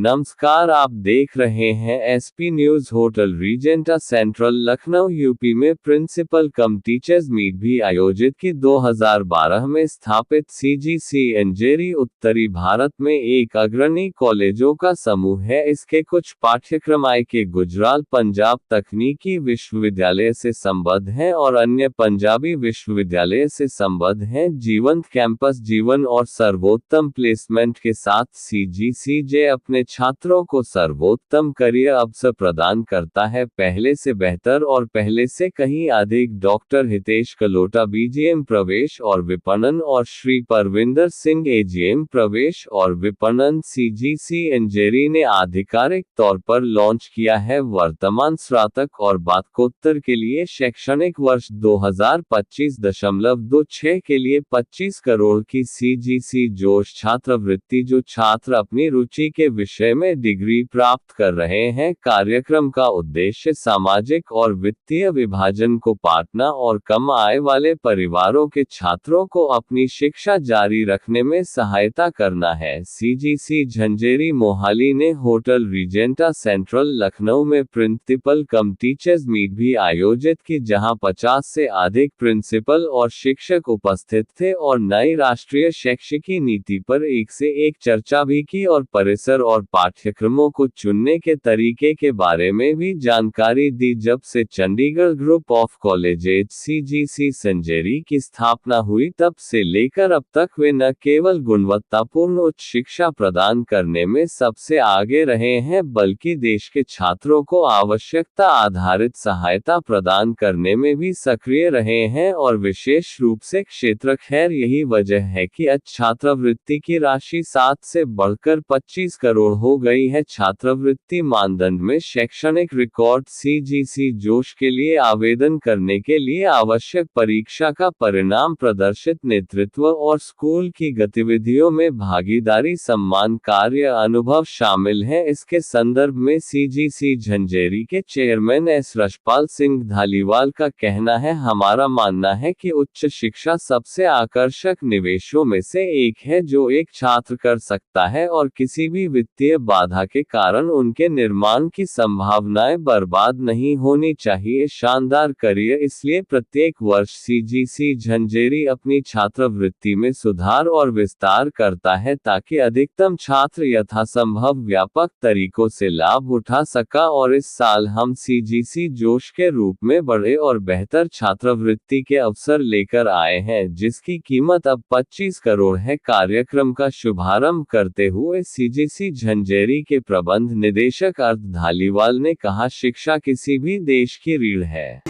नमस्कार, आप देख रहे हैं SP news. Hotel Regenta central Lucknow UP में प्रिंसिपल कम टीचर्स मीट भी आयोजित की। 2012 में स्थापित सीजीसी अंजेरी उत्तरी भारत में एक अग्रणी कॉलेजों का समूह है। इसके कुछ पाठ्यक्रम के गुजरात पंजाब तकनीकी विश्वविद्यालय से संबद्ध हैं और अन्य पंजाबी विश्वविद्यालय से संबद्ध हैं। जीवंत कैंपस जीवन और सर्वोत्तम प्लेसमेंट के साथ सीजीसीजे अपने छात्रों को सर्वोत्तम करियर अवसर प्रदान करता है। पहले से बेहतर और पहले से कहीं अधिक। डॉक्टर हितेश कलोटा बीजीएम प्रवेश और विपणन और श्री परविंदर सिंह एजीएम प्रवेश और विपणन सीजीसी अंजेरी ने आधिकारिक तौर पर लॉन्च किया है। वर्तमान स्नातक और स्नातकोत्तर के लिए शैक्षणिक वर्ष 2025-26 के लिए 25 करोड़ की सीजीसी जोश छात्रवृत्ति जो छात्र अपनी रुचि के विषय में डिग्री प्राप्त कर रहे हैं। कार्यक्रम का उद्देश्य सामाजिक और वित्तीय विभाजन को पाटना और कम आय वाले परिवारों के छात्रों को अपनी शिक्षा जारी रखने में सहायता करना है। सीजीसी झंझेरी मोहाली ने होटल रीजेंटा सेंट्रल लखनऊ में प्रिंसिपल कम टीचर्स मीट भी आयोजित की, जहां 50 से अधिक प्रिंसिपल और शिक्षक उपस्थित थे और नई राष्ट्रीय शैक्षिकी नीति पर एक से एक चर्चा भी की और परिसर और पाठ्यक्रमों को चुनने के तरीके के बारे में भी जानकारी दी। जब से Chandigarh group of colleges CGC Jhanjeri की स्थापना हुई तब से लेकर अब तक वे न केवल गुणवत्तापूर्ण उच्च शिक्षा प्रदान करने में सबसे आगे रहे हैं, बल्कि देश के छात्रों को आवश्यकता आधारित सहायता प्रदान करने में भी सक्रिय रहे हैं और विशेष रूप से क्षेत्र। खैर, यही वजह है कि आज छात्रवृत्ति की राशि 7 से बढ़कर 25 करोड़ हो गई है। छात्रवृत्ति मानदंड में शैक्षणिक रिकॉर्ड सीजीसी जोश के लिए आवेदन करने के लिए आवश्यक परीक्षा का परिणाम, प्रदर्शित नेतृत्व और स्कूल की गतिविधियों में भागीदारी, सम्मान कार्य अनुभव शामिल है। इसके संदर्भ में सीजीसी झंझेरी के चेयरमैन एस रशपाल सिंह धालीवाल का कहना है, हमारा मानना है कि उच्च शिक्षा सबसे आकर्षक निवेशों में से एक है जो एक छात्र कर सकता है और किसी भी वित्तीय बाधा के कारण उनके निर्माण की संभावनाएं बर्बाद नहीं होनी चाहिए। शानदार करियर, इसलिए प्रत्येक वर्ष सीजीसी झंझेरी अपनी छात्रवृत्ति में सुधार और विस्तार करता है ताकि अधिकतम छात्र यथासंभव व्यापक तरीकों से लाभ उठा सका। और इस साल हम सीजीसी जोश के रूप में बड़े और बेहतर छात्रवृत्ति के अवसर लेकर आए हैं, जिसकी कीमत अब 25 करोड़ है। कार्यक्रम का शुभारंभ करते हुए सीजीसी झंझेरी के प्रबंध निदेशक अर्थ धालीवाल ने कहा, शिक्षा किसी भी देश की रीढ़ है।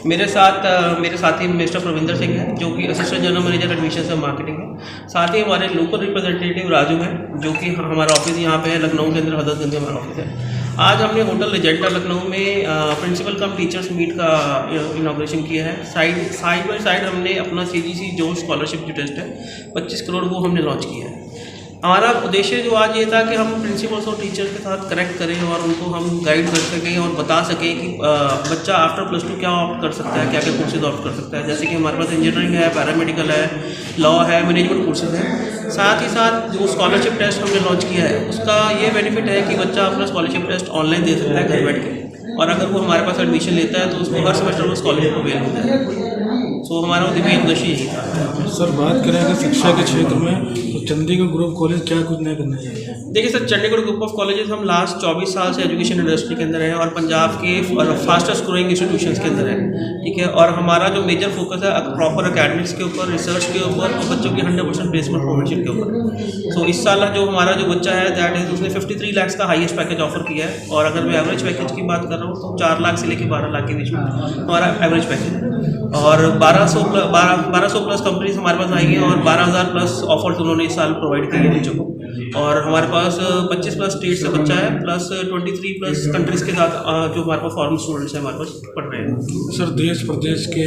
मेरे साथी मिस्टर परविंदर सिंह हैं जो कि असिस्टेंट जनरल मैनेजर एडमिशन और मार्केटिंग है। साथ ही हमारे लोकल रिप्रेजेंटेटिव राजू हैं जो कि हमारा ऑफिस यहाँ पे है लखनऊ के अंदर, हजरतगंज में हमारा ऑफिस है। आज हमने होटल रीजेंटा लखनऊ में प्रिंसिपल कम टीचर्स मीट का इनॉग्रेशन किया है। साइड बाय साइड हमने अपना सीजीसी जो स्कॉलरशिप जो टेस्ट है 25 करोड़ वो हमने लॉन्च किया है। हमारा उद्देश्य जो आज ये था कि हम प्रिंसिपल्स और टीचर्स के साथ कनेक्ट करें और उनको हम गाइड कर सकें और बता सकें कि बच्चा आफ्टर +2 क्या ऑप्ट कर सकता है, क्या क्या कोर्सेज ऑप्ट कर सकता है। जैसे कि हमारे पास इंजीनियरिंग है, पैरामेडिकल है, लॉ है, मैनेजमेंट कोर्सेज है। साथ ही साथ जो स्कॉलरशिप टेस्ट हमने लॉन्च किया है उसका ये बेनिफिट है कि बच्चा अपना स्कॉलरशिप टेस्ट ऑनलाइन दे सकता है घर बैठ के, और अगर वो हमारे पास एडमिशन लेता है तो उसको हर सेमेस्टर में स्कॉलरशिप अवेल होता है। तो हमारा मेन उद्देश्य यही था। सर, बात करें अगर शिक्षा के क्षेत्र में तो चंडीगढ़ ग्रुप कॉलेज क्या कुछ नया करना चाहिए? देखिए sir, Chandigarh group of colleges हम लास्ट 24 साल से एजुकेशन इंडस्ट्री के अंदर है और पंजाब के फास्टेस्ट ग्रोइंग इंस्टीट्यूशंस के अंदर है, ठीक है। और हमारा जो मेजर फोकस है प्रॉपर अकेडमिक्स के ऊपर, रिसर्च के ऊपर और बच्चों की 100% प्लेसमेंट प्रोविजन के ऊपर। तो इस साल जो हमारा जो बच्चा है दैट इज उसने 53 लाख का हाईएस्ट पैकेज ऑफर किया है। और अगर मैं एवरेज पैकेज की बात कर रहा हूँ तो 4 लाख से लेकर 12 लाख के बीच में हमारा एवरेज पैकेज है। और 1200 प्लस कंपनीज हमारे पास आई हैं और 12,000 प्लस ऑफर्स उन्होंने इस साल प्रोवाइड किए हैं बच्चों को। और हमारे पास 25 प्लस स्टेट से बच्चा है प्लस 23 प्लस कंट्रीज़ के साथ जो हमारे पास फॉरेन स्टूडेंट्स हैं हमारे पास पढ़ रहे हैं। सर, देश प्रदेश के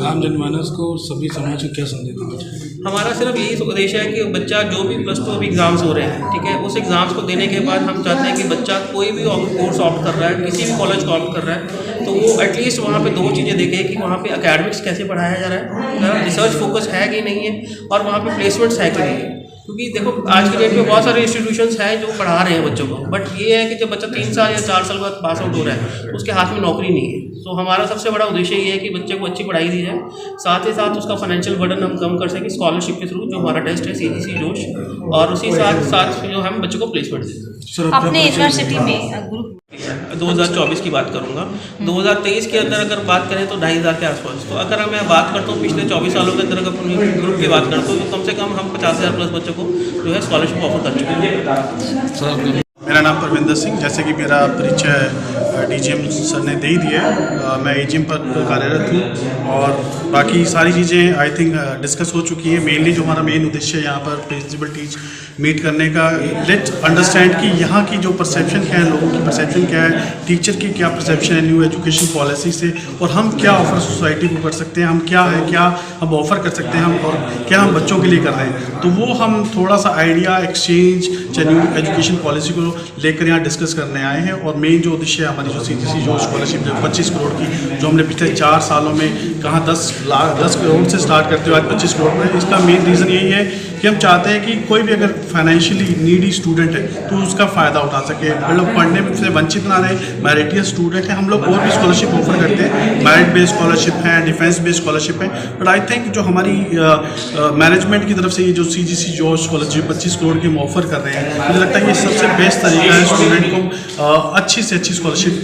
आम जनमानस को सभी समाज को क्या संदेश देना चाहिए? हमारा सिर्फ यही उद्देश्य है कि बच्चा जो भी +2 अभी एग्ज़ाम्स हो रहे हैं, ठीक है, उस एग्ज़ाम्स को देने के बाद हम चाहते हैं कि बच्चा कोई भी कोर्स ऑप्ट कर रहा है, किसी भी कॉलेज को ऑप्ट कर रहा है, तो वो एटलीस्ट वहाँ पे 2 चीज़ें देखें कि वहाँ पे एकेडमिक्स कैसे पढ़ाया जा रहा है, रिसर्च फोकस है कि नहीं है, और वहाँ पे प्लेसमेंट्स है कि नहीं है। क्योंकि देखो आज के डेट में बहुत सारे इंस्टीट्यूशंस हैं जो पढ़ा रहे हैं बच्चों को, बट ये है कि जब बच्चा 3 साल या 4 साल बाद पास आउट हो रहा है उसके हाथ में नौकरी नहीं है। तो हमारा सबसे बड़ा उद्देश्य ये है कि बच्चे को अच्छी पढ़ाई दी जाए, साथ ही साथ उसका फाइनेंशियल बर्डन हम कम कर सकें स्कॉलरशिप के थ्रू, जो हमारा टेस्ट है CGC जोश, और उसी साथ साथ जो हम बच्चों को प्लेसमेंट देते हैं। अपने यूनिवर्सिटी में ग्रुप 2024 की बात करूंगा। 2023 के अंदर अगर बात करें तो 2500 के आसपास। तो अगर मैं बात करता हूँ पिछले 24 सालों के अंदर अगर अपने ग्रुप की बात करता हूँ तो कम से कम हम 50,000 प्लस बच्चों को जो है स्कॉलरशिप ऑफर कर चुके हैं। मेरा नाम परविंदर सिंह, जैसे कि मेरा परिचय DGM सर ने दे ही दिया है। मैं AGM पर कार्यरत हूँ और बाकी सारी चीज़ें आई थिंक डिस्कस हो चुकी हैं। मेनली जो हमारा मेन उद्देश्य है यहाँ पर प्रिंसिपल टीच मीट करने का, लेट अंडरस्टैंड कि यहाँ की जो परसेप्शन क्या है, लोगों की परसेप्शन क्या है, टीचर की क्या परसेप्शन है न्यू एजुकेशन पॉलिसी से, और हम क्या ऑफर सोसाइटी को कर सकते हैं, हम क्या है क्या हम ऑफ़र कर सकते हैं, हम और क्या हम बच्चों के लिए कर रहे हैं। तो वो हम थोड़ा सा idea exchange new education policy को लेकर यहाँ डिस्कस करने आए हैं। और मेन जो उद्देश्य है हमारी जो CGC जो स्कॉलरशिप 25 करोड़ की जो हमने पिछले 4 सालों में कहाँ 10 करोड़ से स्टार्ट करते हुए आज 25 करोड़ में, इसका मेन रीज़न यही है कि हम चाहते हैं कि कोई भी अगर फाइनेंशियली नीडी स्टूडेंट है तो उसका फ़ायदा उठा सके, मतलब पढ़ने से वंचित ना रहे। मेरिटियस स्टूडेंट है, हम लोग और भी स्कॉलरशिप ऑफर करते हैं, मेरिट बेस्ड स्कॉलरशिप है, डिफेंस बेस्ड स्कॉलरशिप है। बट आई थिंक जो हमारी मैनेजमेंट की तरफ से ये जो CGC जो स्कॉलरशिप 25 करोड़ की हम ऑफर कर रहे हैं, मुझे लगता है ये सबसे बेस्ट तरीका है स्टूडेंट को अच्छी से अच्छी स्कॉलरशिप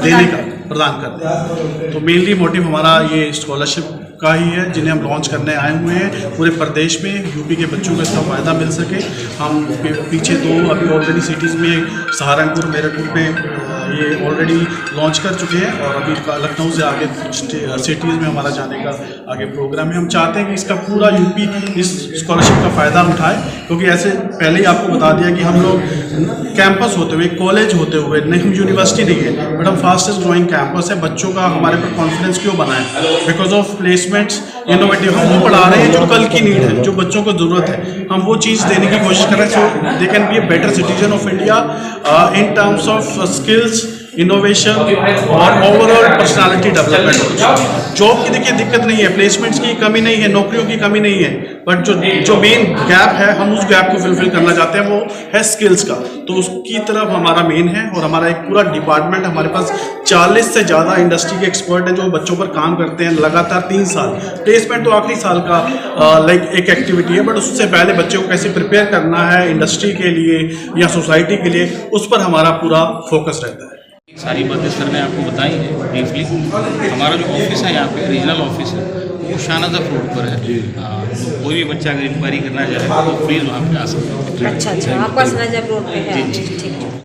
देने का, प्रदान करते हैं। तो मेनली मोटिव हमारा ये स्कॉलरशिप का ही है, जिन्हें हम लॉन्च करने आए हुए हैं पूरे प्रदेश में, यूपी के बच्चों को इसका फ़ायदा मिल सके। हम पीछे 2 अभी ऑलरेडी सिटीज़ में सहारनपुर मेरठ में ये ऑलरेडी लॉन्च कर चुके हैं और अभी लखनऊ से आगे सिटीज़ में हमारा जाने का आगे प्रोग्राम है। हम चाहते हैं कि इसका पूरा यूपी इस स्कॉलरशिप का फ़ायदा उठाए, क्योंकि ऐसे पहले ही आपको बता दिया कि हम लोग कैंपस होते हुए, कॉलेज होते हुए, नहीं हम यूनिवर्सिटी नहीं है, बट हम फास्टेस्ट ग्रोइंग कैंपस है। बच्चों का हमारे पर कॉन्फिडेंस क्यों बना है? Because of placements, innovative. हम वो पढ़ा रहे हैं जो कल की नीड है, जो बच्चों को ज़रूरत है, हम वो चीज़ देने की कोशिश कर रहे हैं so they can be a better citizen of India in terms of skills, innovation और ओवरऑल पर्सनालिटी डेवलपमेंट। जॉब की देखिए दिक्कत नहीं है, प्लेसमेंट्स की कमी नहीं है, नौकरियों की कमी नहीं है, बट जो मेन गैप है हम उस गैप को फुलफिल करना चाहते हैं, वो है स्किल्स का। तो उसकी तरफ हमारा मेन है और हमारा एक पूरा डिपार्टमेंट, हमारे पास 40 से ज़्यादा इंडस्ट्री के एक्सपर्ट हैं जो बच्चों पर काम करते हैं लगातार 3 साल। प्लेसमेंट तो आखिरी साल का लाइक एक एक्टिविटी है, बट उससे पहले बच्चों को कैसे प्रिपेयर करना है इंडस्ट्री के लिए या सोसाइटी के लिए, उस पर हमारा पूरा फोकस रहता है। सारी बातें सर ने आपको बताई हैं ब्रीफली। हमारा जो ऑफिस है यहाँ पे रीजनल ऑफिस है वो शाहनजफ रोड पर है। तो कोई भी बच्चा अगर इंक्वायरी करना चाहे तो प्लीज़ वहाँ पे आ सकते हैं। अच्छा, आपका शाहनजफ रोड पे है। जी। ठीक है।